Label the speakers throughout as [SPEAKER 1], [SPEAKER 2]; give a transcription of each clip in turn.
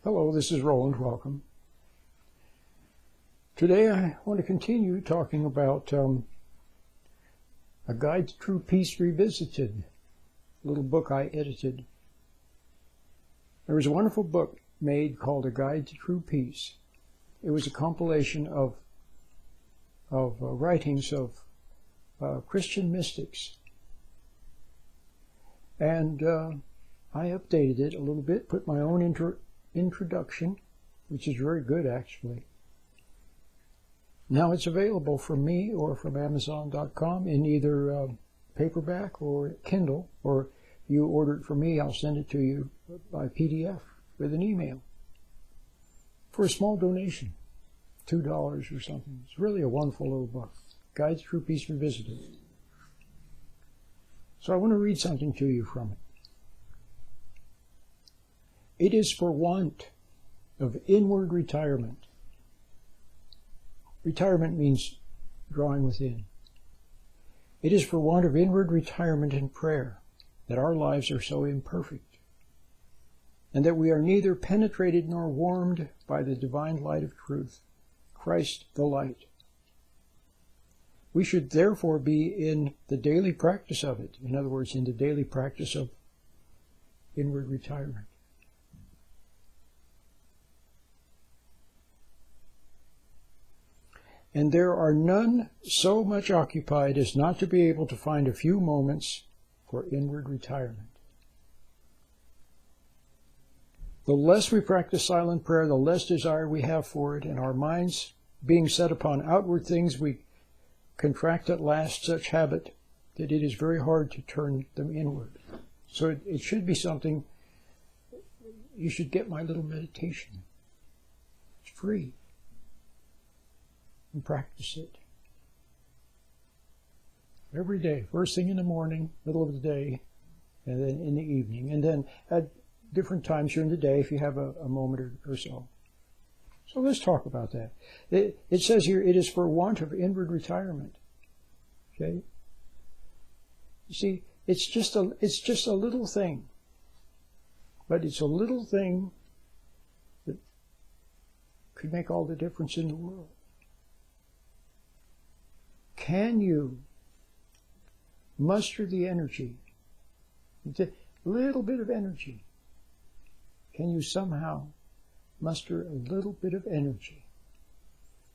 [SPEAKER 1] Hello, this is Roland. Welcome. Today I want to continue talking about A Guide to True Peace Revisited, a little book I edited. There was a wonderful book made called A Guide to True Peace. It was a compilation of writings of Christian mystics. And I updated it a little bit, put my own introduction, which is very good actually. Now it's available from me or from Amazon.com in either paperback or Kindle, or you order it from me, I'll send it to you by PDF with an email for a small donation, $2 or something. It's really a wonderful little book, Guide to True Peace Revisited. So I want to read something to you from it. It is for want of inward retirement. Retirement means drawing within. It is for want of inward retirement in prayer that our lives are so imperfect, and that we are neither penetrated nor warmed by the divine light of truth, Christ the light. We should therefore be in the daily practice of it, in other words, in the daily practice of inward retirement. And there are none so much occupied as not to be able to find a few moments for inward retirement. The less we practice silent prayer, the less desire we have for it, and our minds being set upon outward things, we contract at last such habit that it is very hard to turn them inward. So it should be something, you should get my little meditation. It's free. And practice it every day, first thing in the morning, middle of the day, and then in the evening, and then at different times during the day if you have a moment or so. So let's talk about that. It says here, it is for want of inward retirement. Okay? You see, it's just a little thing, but it's a little thing that could make all the difference in the world. Can you muster the energy, a little bit of energy? Can you somehow muster a little bit of energy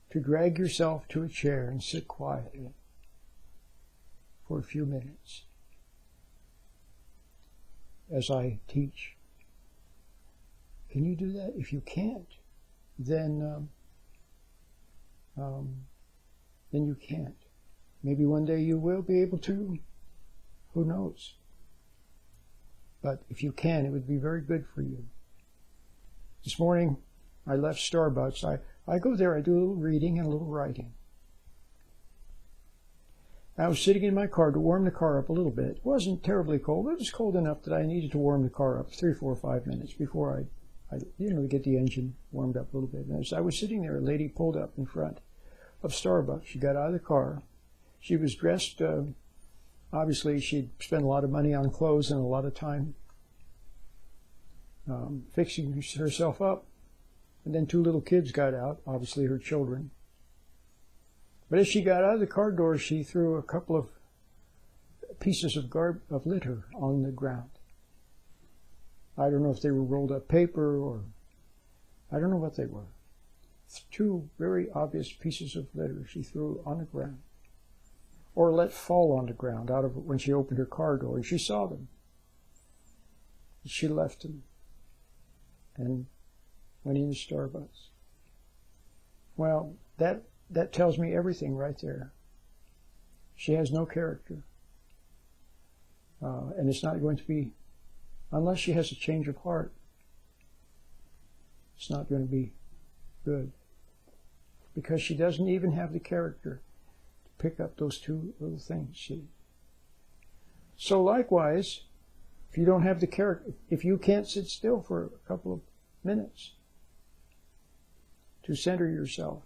[SPEAKER 1] to drag yourself to a chair and sit quietly for a few minutes as I teach? Can you do that? If you can't, then you can't. Maybe one day you will be able to. Who knows? But if you can, it would be very good for you. This morning, I left Starbucks. I go there, I do a little reading and a little writing. I was sitting in my car to warm the car up a little bit. It wasn't terribly cold, but it was cold enough that I needed to warm the car up 3, 4, 5 minutes before I get the engine warmed up a little bit. And as I was sitting there, a lady pulled up in front of Starbucks. She got out of the car. She was dressed, obviously she'd spent a lot of money on clothes and a lot of time fixing herself up. And then 2 little kids got out, obviously her children. But as she got out of the car door, she threw a couple of pieces of litter on the ground. I don't know if they were rolled up paper or I don't know what they were. 2 very obvious pieces of litter she threw on the ground, or let fall on the ground out of when she opened her car door, and she saw them. She left them and went into Starbucks. Well, that tells me everything right there. She has no character, and it's not going to be, unless she has a change of heart, it's not going to be good, because she doesn't even have the character to pick up those 2 little things. So likewise, if you don't have the character, if you can't sit still for a couple of minutes to center yourself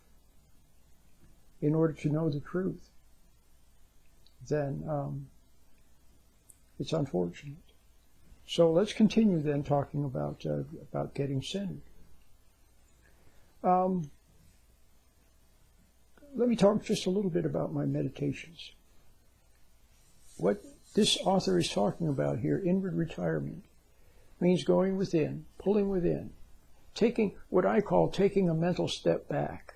[SPEAKER 1] in order to know the truth, then it's unfortunate. So let's continue then talking about getting centered. Let me talk just a little bit about my meditations. What this author is talking about here, inward retirement, means going within, pulling within, taking what I call taking a mental step back.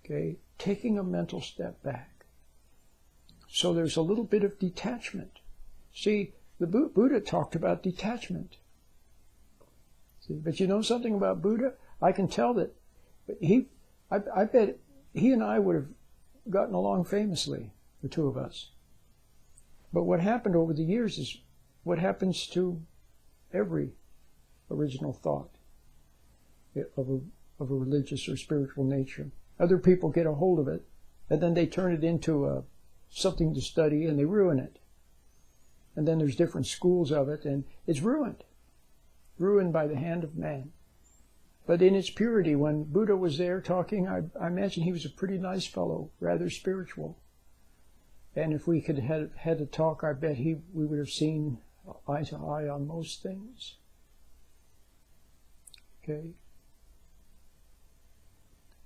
[SPEAKER 1] Okay? Taking a mental step back. So there's a little bit of detachment. See, the Buddha talked about detachment. See, but you know something about Buddha? I can tell that I bet he and I would have gotten along famously, the two of us. But what happened over the years is what happens to every original thought of a religious or spiritual nature. Other people get a hold of it, and then they turn it into something to study, and they ruin it. And then there's different schools of it, and it's ruined by the hand of man. But in its purity, when Buddha was there talking, I imagine he was a pretty nice fellow, rather spiritual. And if we could have had a talk, I bet we would have seen eye to eye on most things. Okay?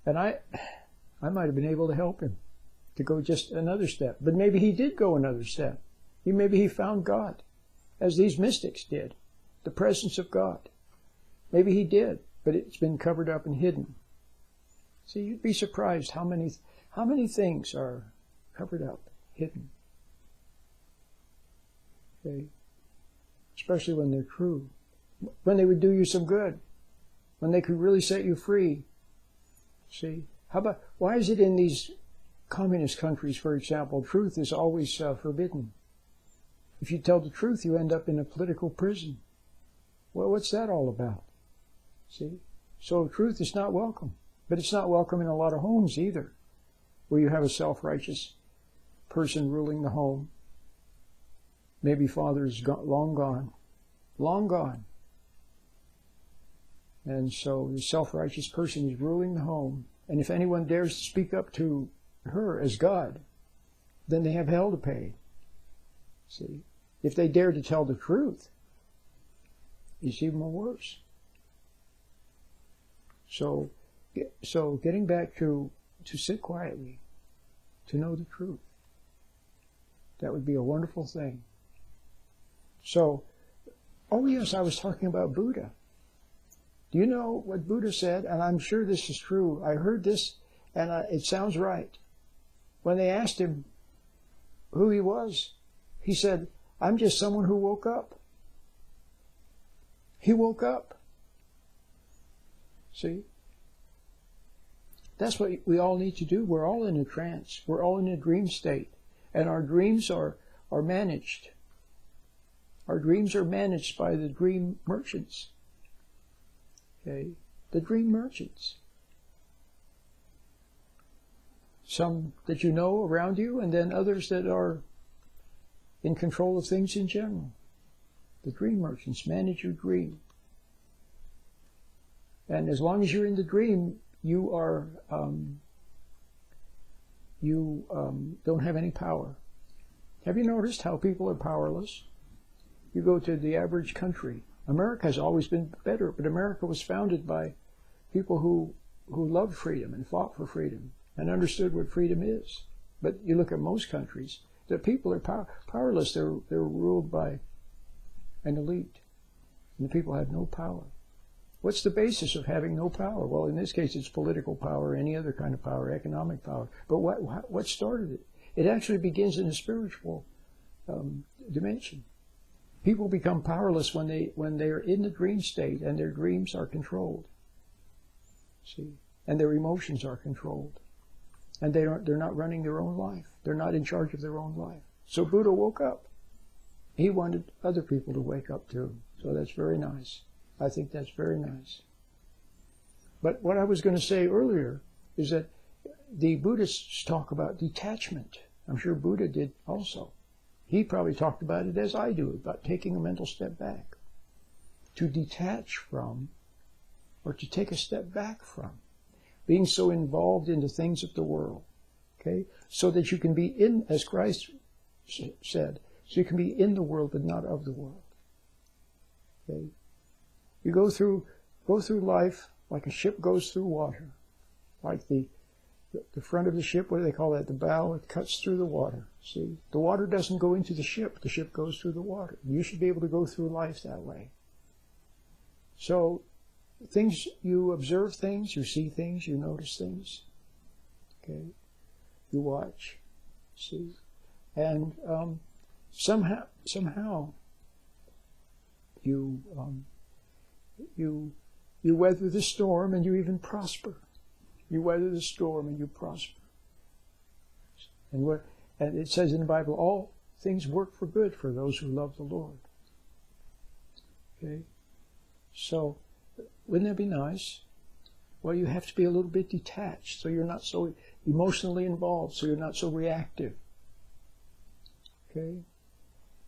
[SPEAKER 1] And I might have been able to help him to go just another step. But maybe he did go another step. Maybe he found God, as these mystics did, the presence of God. Maybe he did, but it's been covered up and hidden. See, you'd be surprised how many things are covered up, hidden. Okay? Especially when they're true. When they would do you some good. When they could really set you free. See? Why is it in these communist countries, for example, truth is always forbidden? If you tell the truth, you end up in a political prison. Well, what's that all about? See? So truth is not welcome. But it's not welcome in a lot of homes either, where you have a self-righteous person ruling the home. Maybe father is long gone. And so the self-righteous person is ruling the home. And if anyone dares to speak up to her as God, then they have hell to pay. See? If they dare to tell the truth, it's even worse. So getting back to sit quietly, to know the truth, that would be a wonderful thing. So, oh yes, I was talking about Buddha. Do you know what Buddha said? And I'm sure this is true. I heard this, and it sounds right. When they asked him who he was, he said, "I'm just someone who woke up." He woke up. See? That's what we all need to do. We're all in a trance. We're all in a dream state. And our dreams are managed. Our dreams are managed by the dream merchants. Okay? The dream merchants. Some that you know around you, and then others that are in control of things in general. The dream merchants manage your dream. And as long as you're in the dream, you don't have any power. Have you noticed how people are powerless? You go to the average country. America has always been better, but America was founded by people who loved freedom and fought for freedom and understood what freedom is. But you look at most countries, the people are powerless. They're ruled by an elite, and the people have no power. What's the basis of having no power? Well, in this case, it's political power, any other kind of power, economic power. But what started it? It actually begins in a spiritual dimension. People become powerless when they are in the dream state, and their dreams are controlled. See, and their emotions are controlled, and they're not running their own life. They're not in charge of their own life. So Buddha woke up. He wanted other people to wake up too. So that's very nice. I think that's very nice. But what I was going to say earlier is that the Buddhists talk about detachment. I'm sure Buddha did also. He probably talked about it as I do, about taking a mental step back. To detach from, or to take a step back from, being so involved in the things of the world. Okay? So that you can be in, as Christ said, so you can be in the world but not of the world. Okay? You go through life like a ship goes through water. Like the front of the ship, what do they call that? The bow, it cuts through the water. See? The water doesn't go into the ship goes through the water. You should be able to go through life that way. So, things, you observe things, you see things, you notice things. Okay? You watch. See? And somehow you weather the storm and you even prosper. You weather the storm and you prosper. And it says in the Bible, all things work for good for those who love the Lord. Okay? So, wouldn't that be nice? Well, you have to be a little bit detached, so you're not so emotionally involved, so you're not so reactive. Okay?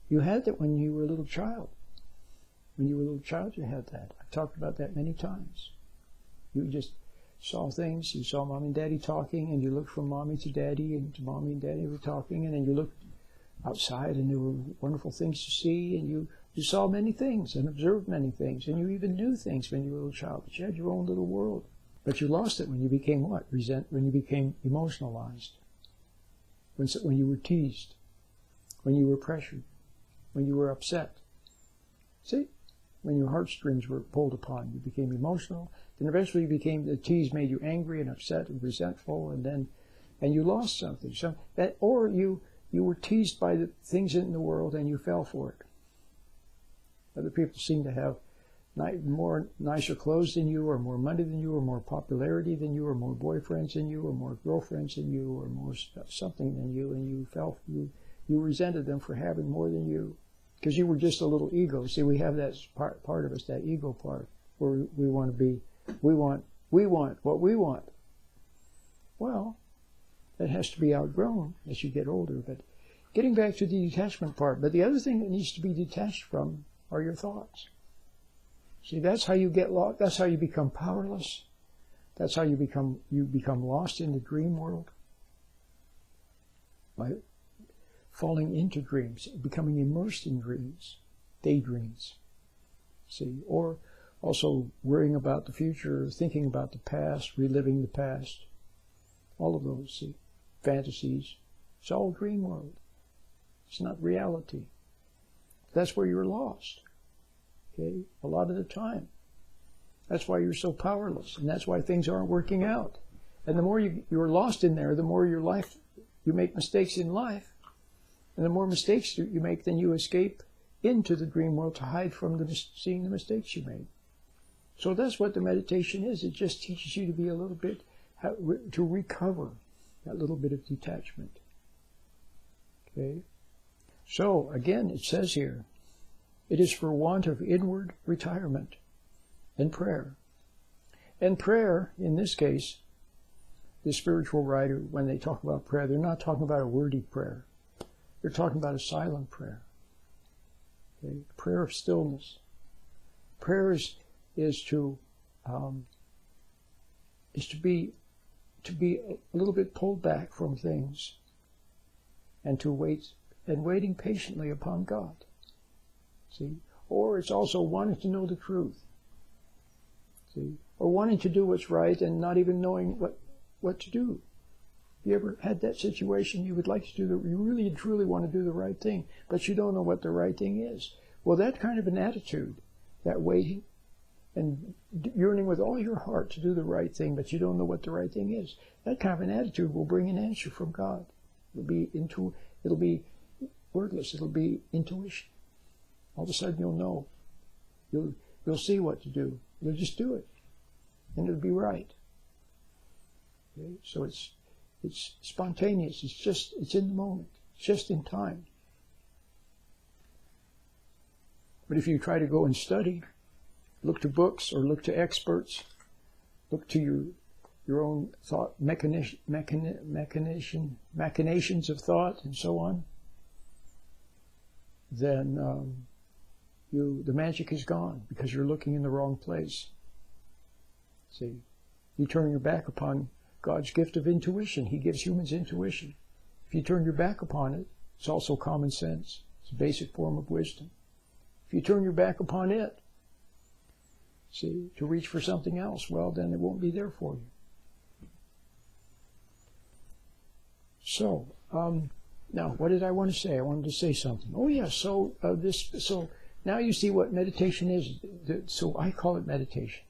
[SPEAKER 1] You had that when you were a little child. When you were a little child, you had that. I've talked about that many times. You just saw things. You saw Mom and Daddy talking, and you looked from Mommy to Daddy, and Mommy and Daddy were talking, and then you looked outside, and there were wonderful things to see, and you saw many things and observed many things, and you even knew things when you were a little child, but you had your own little world. But you lost it when you became what? When you became emotionalized. When you were teased. When you were pressured. When you were upset. See? When your heartstrings were pulled upon, you became emotional. Then eventually the tease made you angry and upset and resentful, and you lost something. Or you were teased by the things in the world and you fell for it. Other people seem to have more nicer clothes than you, or more money than you, or more popularity than you, or more boyfriends than you, or more girlfriends than you, or more something than you, and you resented them for having more than you, because you were just a little ego. See, we have that part of us, that ego part, where we want what we want. Well, that has to be outgrown as you get older. But getting back to the detachment part, but the other thing that needs to be detached from are your thoughts. See, that's how you get lost. That's how you become powerless. That's how you become lost in the dream world. By falling into dreams, becoming immersed in dreams, daydreams. See, or also worrying about the future, thinking about the past, reliving the past. All of those, see, fantasies. It's all dream world. It's not reality. That's where you're lost. Okay? A lot of the time. That's why you're so powerless, and that's why things aren't working out. And the more you're lost in there, the more you make mistakes in life. And the more mistakes you make, then you escape into the dream world to hide from seeing the mistakes you made. So that's what the meditation is. It just teaches you to be a little bit, to recover that little bit of detachment. Okay? So, again, it says here, it is for want of inward retirement and prayer. And prayer, in this case, the spiritual writer, when they talk about prayer, they're not talking about a wordy prayer. They're talking about a silent prayer. Okay? Prayer of stillness. Prayer is to be a little bit pulled back from things, and to waiting patiently upon God. See? Or it's also wanting to know the truth. See? Or wanting to do what's right and not even knowing what to do. You ever had that situation? You would like to you really and truly want to do the right thing, but you don't know what the right thing is. Well, that kind of an attitude, that waiting and yearning with all your heart to do the right thing, but you don't know what the right thing is, that kind of an attitude will bring an answer from God. It'll be wordless. It'll be intuition. All of a sudden you'll know. You'll see what to do. You'll just do it, and it'll be right. Okay? So it's spontaneous. It's in the moment. It's just in time. But if you try to go and study, look to books or look to experts, look to your own thought machinations of thought and so on, then the magic is gone because you're looking in the wrong place. See, you turn your back upon God's gift of intuition. He gives humans intuition. If you turn your back upon it, it's also common sense. It's a basic form of wisdom. If you turn your back upon it, See, to reach for something else, well, then it won't be there for you. So, now, what did I want to say? I wanted to say something. Oh, yeah, so now you see what meditation is. So I call it meditation.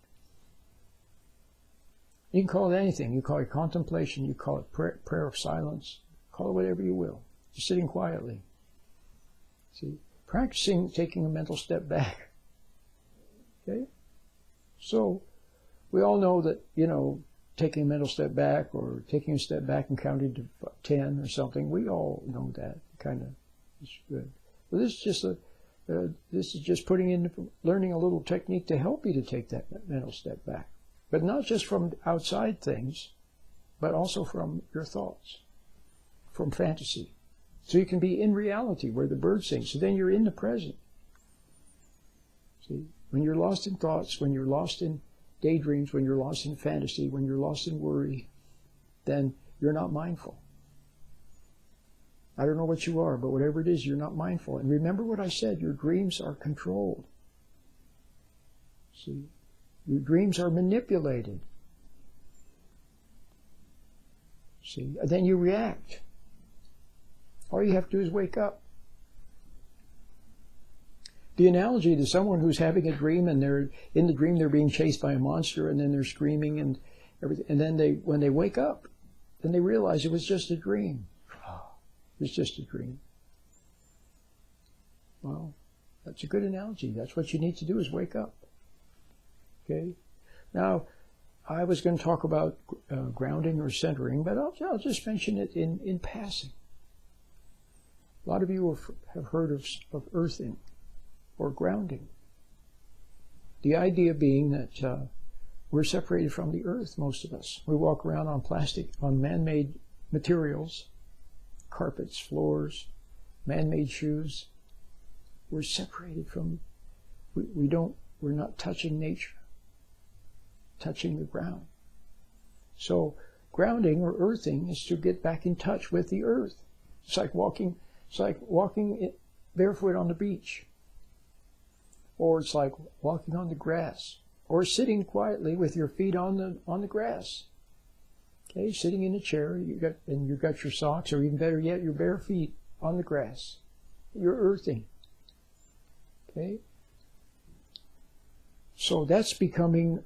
[SPEAKER 1] You can call it anything. You call it contemplation. You call it prayer of silence. Call it whatever you will. Just sitting quietly. See, practicing taking a mental step back. Okay? So, we all know that, taking a mental step back or taking a step back and counting to 10 or something, we all know that. Kind of is good. But this is just learning a little technique to help you to take that mental step back. But not just from outside things, but also from your thoughts, from fantasy. So you can be in reality where the bird sings. So then you're in the present. See, when you're lost in thoughts, when you're lost in daydreams, when you're lost in fantasy, when you're lost in worry, then you're not mindful. I don't know what you are, but whatever it is, you're not mindful. And remember what I said, your dreams are controlled. See, your dreams are manipulated. See, and then you react. All you have to do is wake up. The analogy to someone who's having a dream and in the dream they're being chased by a monster and then they're screaming and everything, and then when they wake up, then they realize it was just a dream. It was just a dream. Well, that's a good analogy. That's what you need to do is wake up. Okay? Now, I was going to talk about grounding or centering, but I'll just mention it in passing. A lot of you have heard of earthing or grounding. The idea being that we're separated from the earth, most of us. We walk around on man-made materials, carpets, floors, man-made shoes. We're separated from, we're not touching nature, touching the ground. So grounding or earthing is to get back in touch with the earth. It's like walking barefoot on the beach. Or it's like walking on the grass. Or sitting quietly with your feet on the grass. Okay, sitting in a chair, you've got your socks, or even better yet, your bare feet on the grass. You're earthing. Okay? So that's becoming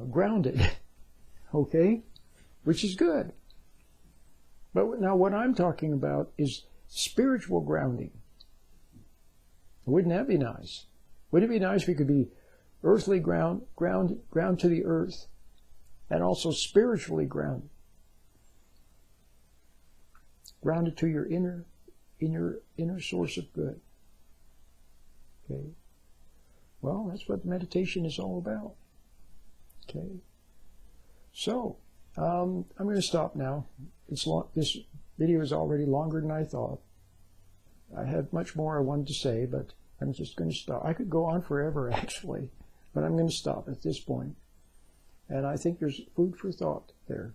[SPEAKER 1] grounded. Okay? Which is good. But now what I'm talking about is spiritual grounding. Wouldn't that be nice? Wouldn't it be nice if we could be earthly ground to the earth, and also spiritually grounded? Grounded to your inner source of good. Okay? Well, that's what meditation is all about. Okay? So, I'm going to stop now. This video is already longer than I thought. I had much more I wanted to say, but I'm just going to stop. I could go on forever, actually, but I'm going to stop at this point. And I think there's food for thought there.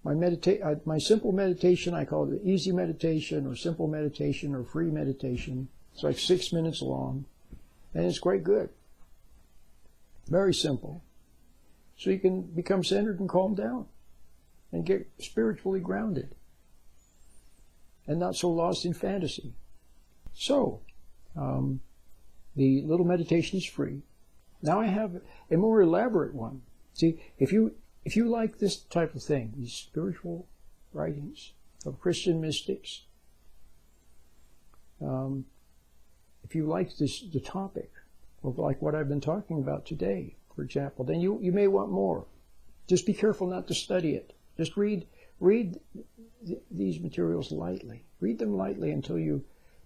[SPEAKER 1] My simple meditation, I call it easy meditation or simple meditation or free meditation. It's like 6 minutes long, and it's quite good. Very simple. So you can become centered and calm down and get spiritually grounded and not so lost in fantasy. So, the little meditation is free. Now I have a more elaborate one. See, if you like this type of thing, these spiritual writings of Christian mystics, if you like the topic of like what I've been talking about today, for example, then you may want more. Just be careful not to study it. Just read these materials lightly. Read them lightly until you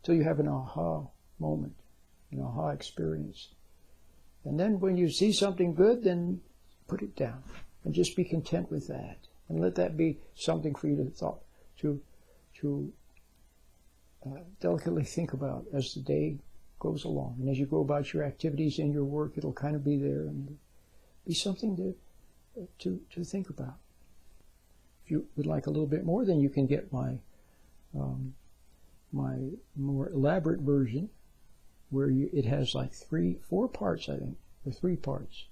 [SPEAKER 1] have an aha moment, an aha experience. And then when you see something good, then put it down and just be content with that. And let that be something for you to delicately think about as the day goes along. And as you go about your activities and your work, it'll kind of be there and be something to think about. If you would like a little bit more, then you can get my more elaborate version where it has like 4 parts, I think, or 3 parts.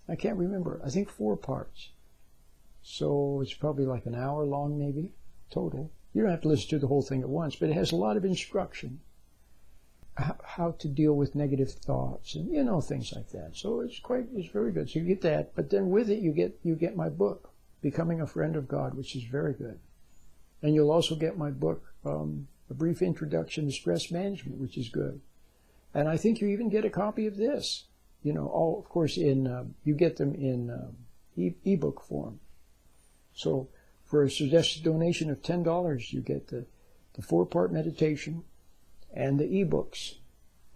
[SPEAKER 1] I can't remember. I think 4 parts. So it's probably like an hour long, maybe, total. You don't have to listen to the whole thing at once, but it has a lot of instruction. How to deal with negative thoughts and, things like that. So it's very good. So you get that, but then with it, you get my book, Becoming a Friend of God, which is very good. And you'll also get my book, A Brief Introduction to Stress Management, which is good. And I think you even get a copy of this. All, of course, you get them in ebook form. So for a suggested donation of $10, you get the 4-part meditation and the ebooks,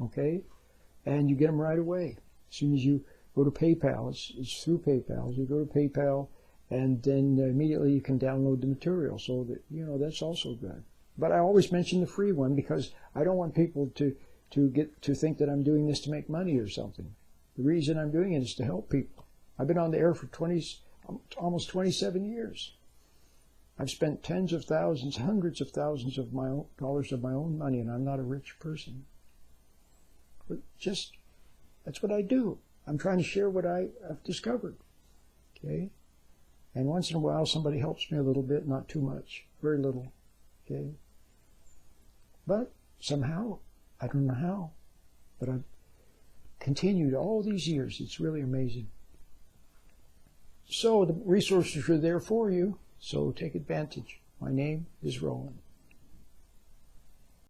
[SPEAKER 1] okay? And you get them right away. As soon as you go to PayPal, it's through PayPal. You go to PayPal, and then immediately you can download the material. So that that's also good. But I always mention the free one because I don't want people to think that I'm doing this to make money or something. The reason I'm doing it is to help people. I've been on the air for almost 27 years. I've spent tens of thousands, hundreds of thousands of dollars of my own money, and I'm not a rich person. But that's what I do. I'm trying to share what I've discovered. Okay? And once in a while, somebody helps me a little bit, not too much, very little. Okay? But somehow, I don't know how, but I've continued all these years. It's really amazing. So the resources are there for you, so take advantage. My name is Roland.